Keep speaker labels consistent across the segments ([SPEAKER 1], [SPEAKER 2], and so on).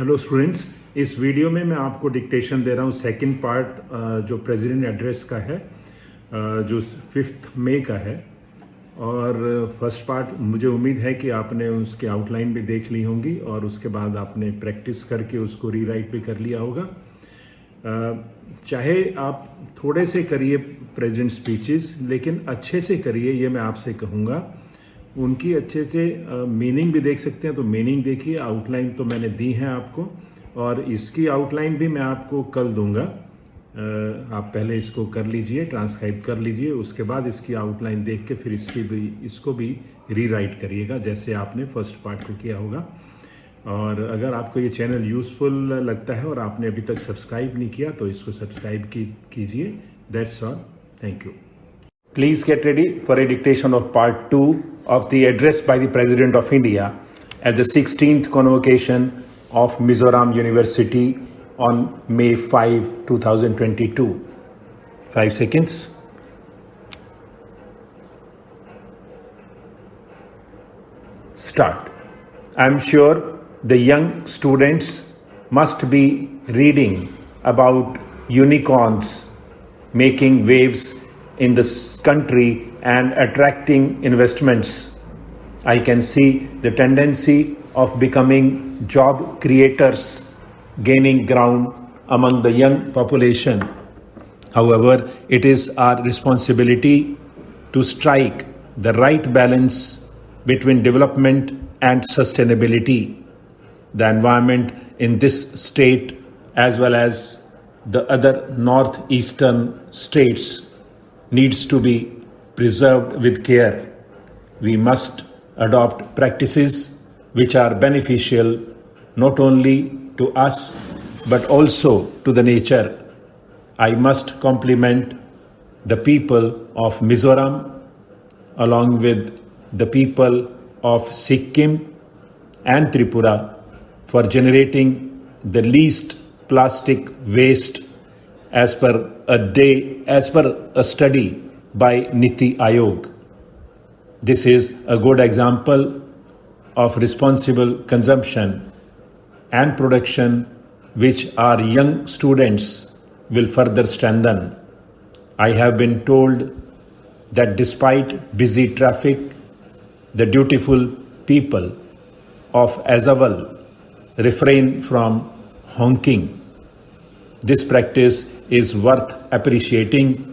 [SPEAKER 1] Hello students, इस video में मैं आपको डिक्टेशन दे रहा हूँ सेकंड पार्ट जो प्रेसिडेंट एड्रेस का है, जो 5 मई का है। और फर्स्ट पार्ट मुझे उम्मीद है कि आपने उसकी आउटलाइन भी देख ली होंगी और उसके बाद आपने प्रैक्टिस करके उसको रीराइट भी कर लिया होगा। चाहे आप थोड़े से करिए प्रेसिडेंट स्पीचेस, लेकिन अच्छे से करिए, ये मैं आपसे कहूँगा। उनकी अच्छे से मीनिंग भी देख सकते हैं तो मीनिंग देखिए। आउटलाइन तो मैंने दी है आपको और इसकी आउटलाइन भी मैं आपको कल दूंगा। आप पहले इसको कर लीजिए, ट्रांसक्राइब कर लीजिए, उसके बाद इसकी आउटलाइन देख के फिर इसको भी रीराइट करिएगा जैसे आपने फर्स्ट पार्ट को किया होगा। और अगर आपको ये चैनल यूज़फुल लगता है और आपने अभी तक सब्सक्राइब नहीं किया तो इसको सब्सक्राइब कीजिए। That's all, thank you. Please get ready for a dictation of Part 2 of the address by the President of India at the 16th convocation of MIZORAM University on May 5, 2022. 5 seconds. Start. I'm sure the young students must be reading about unicorns making waves in this country and attracting investments. I can see the tendency of becoming job creators gaining ground among the young population. However, it is our responsibility to strike the right balance between development and sustainability. The environment in this state as well as the other northeastern states needs to be preserved with care. We must adopt practices which are beneficial not only to us but also to the nature. I must compliment the people of Mizoram along with the people of Sikkim and Tripura for generating the least plastic waste as per a study by Niti Aayog. This is a good example of responsible consumption and production which our young students will further strengthen. I have been told that despite busy traffic, the dutiful people of Aizawl refrain from honking. This practice is worth appreciating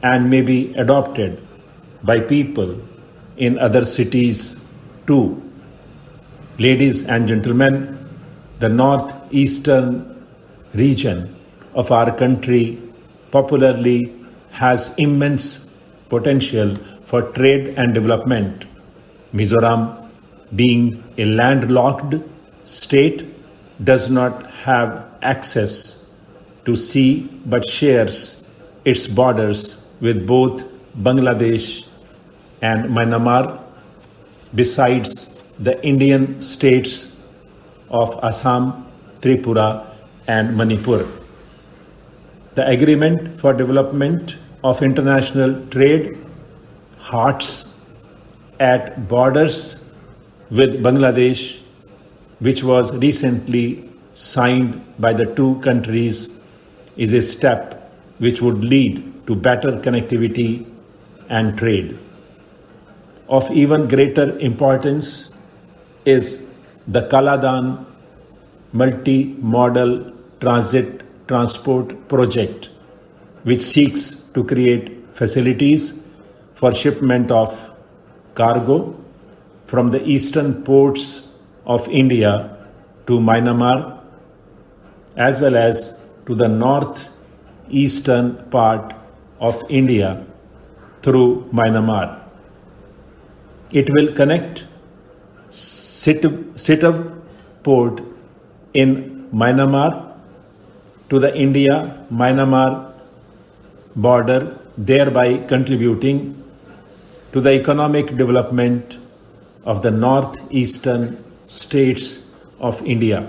[SPEAKER 1] and may be adopted by people in other cities too. Ladies and gentlemen, the northeastern region of our country popularly has immense potential for trade and development. Mizoram, being a landlocked state, does not have access to sea but shares its borders with both Bangladesh and Myanmar, besides the Indian states of Assam, Tripura and Manipur. The Agreement for Development of International Trade halts at borders with Bangladesh, which was recently signed by the two countries, is a step which would lead to better connectivity and trade. Of even greater importance is the Kaladan multi-modal transport project, which seeks to create facilities for shipment of cargo from the eastern ports of India to Myanmar as well as to the northeastern part of India through Myanmar. It will connect Sitav port in Myanmar to the India-Myanmar border, thereby contributing to the economic development of the northeastern states of India.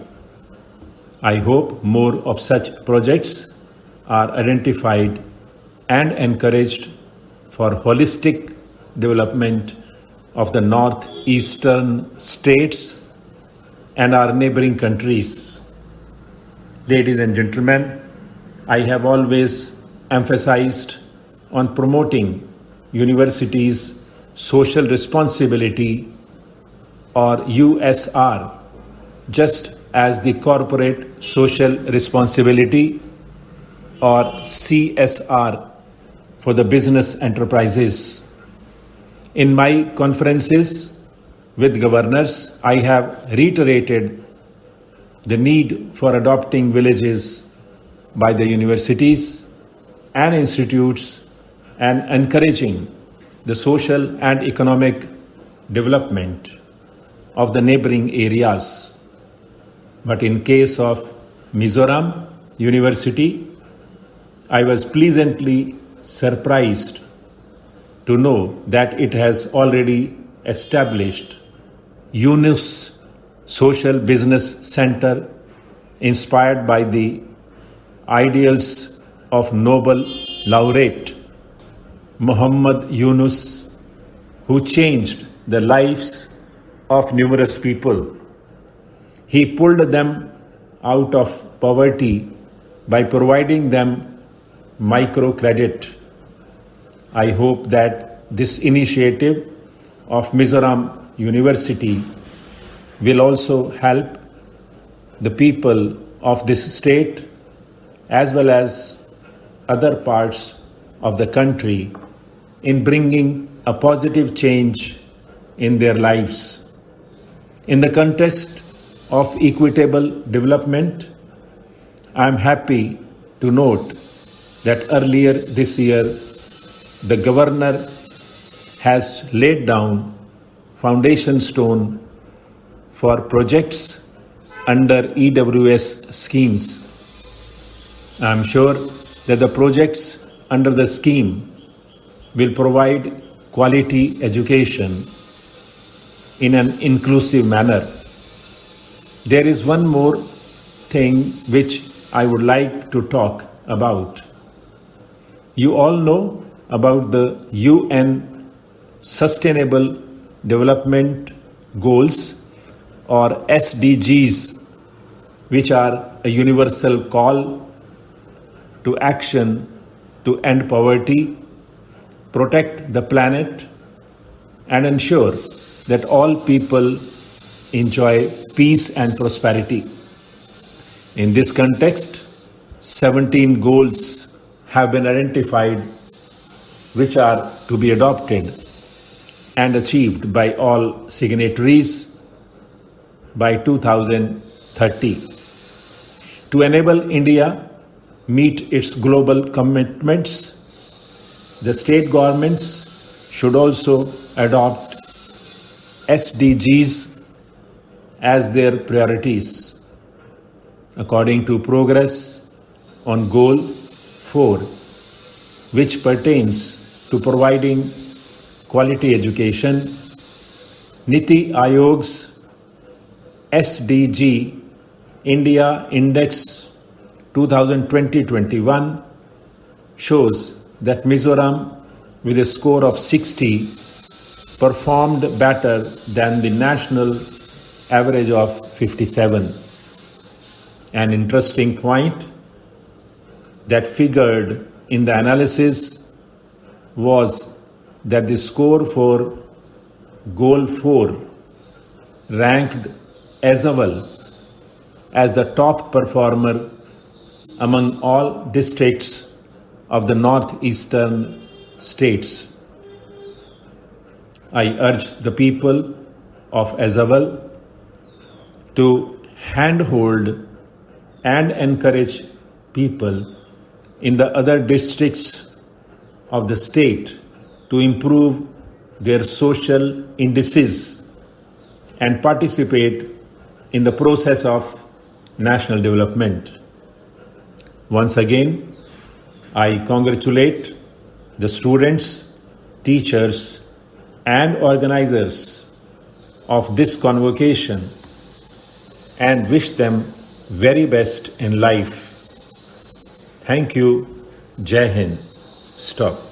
[SPEAKER 1] I hope more of such projects are identified and encouraged for holistic development of the northeastern states and our neighboring countries. Ladies and gentlemen, I have always emphasized on promoting universities' social responsibility or USR, just as the corporate social responsibility or CSR for the business enterprises. In my conferences with governors, I have reiterated the need for adopting villages by the universities and institutes and encouraging the social and economic development of the neighboring areas. But in case of Mizoram University, I was pleasantly surprised to know that it has already established UNUS Social Business Center inspired by the ideals of Nobel laureate Muhammad Yunus, who changed the lives of numerous people. He pulled them out of poverty by providing them microcredit. I hope that this initiative of Mizoram University will also help the people of this state as well as other parts of the country in bringing a positive change in their lives. In the context of equitable development, I am happy to note that earlier this year, the governor has laid down foundation stone for projects under EWS schemes. I am sure that the projects under the scheme will provide quality education in an inclusive manner. There is one more thing which I would like to talk about. You all know about the UN Sustainable Development Goals or SDGs, which are a universal call to action to end poverty, protect the planet, and ensure that all people enjoy peace and prosperity. In this context, 17 goals have been identified which are to be adopted and achieved by all signatories by 2030. To enable India meet its global commitments, the state governments should also adopt SDGs as their priorities. According to progress on Goal 4, which pertains to providing quality education, Niti Aayog's SDG India Index 2020-21 shows that Mizoram, with a score of 60, performed better than the national average of 57. An interesting point that figured in the analysis was that the score for Goal 4 ranked Aizawl as the top performer among all districts of the northeastern states. I urge the people of Aizawl to handhold and encourage people in the other districts of the state to improve their social indices and participate in the process of national development. Once again, I congratulate the students, teachers, and organizers of this convocation and wish them very best in life. Thank you. Jai Hind. Stop.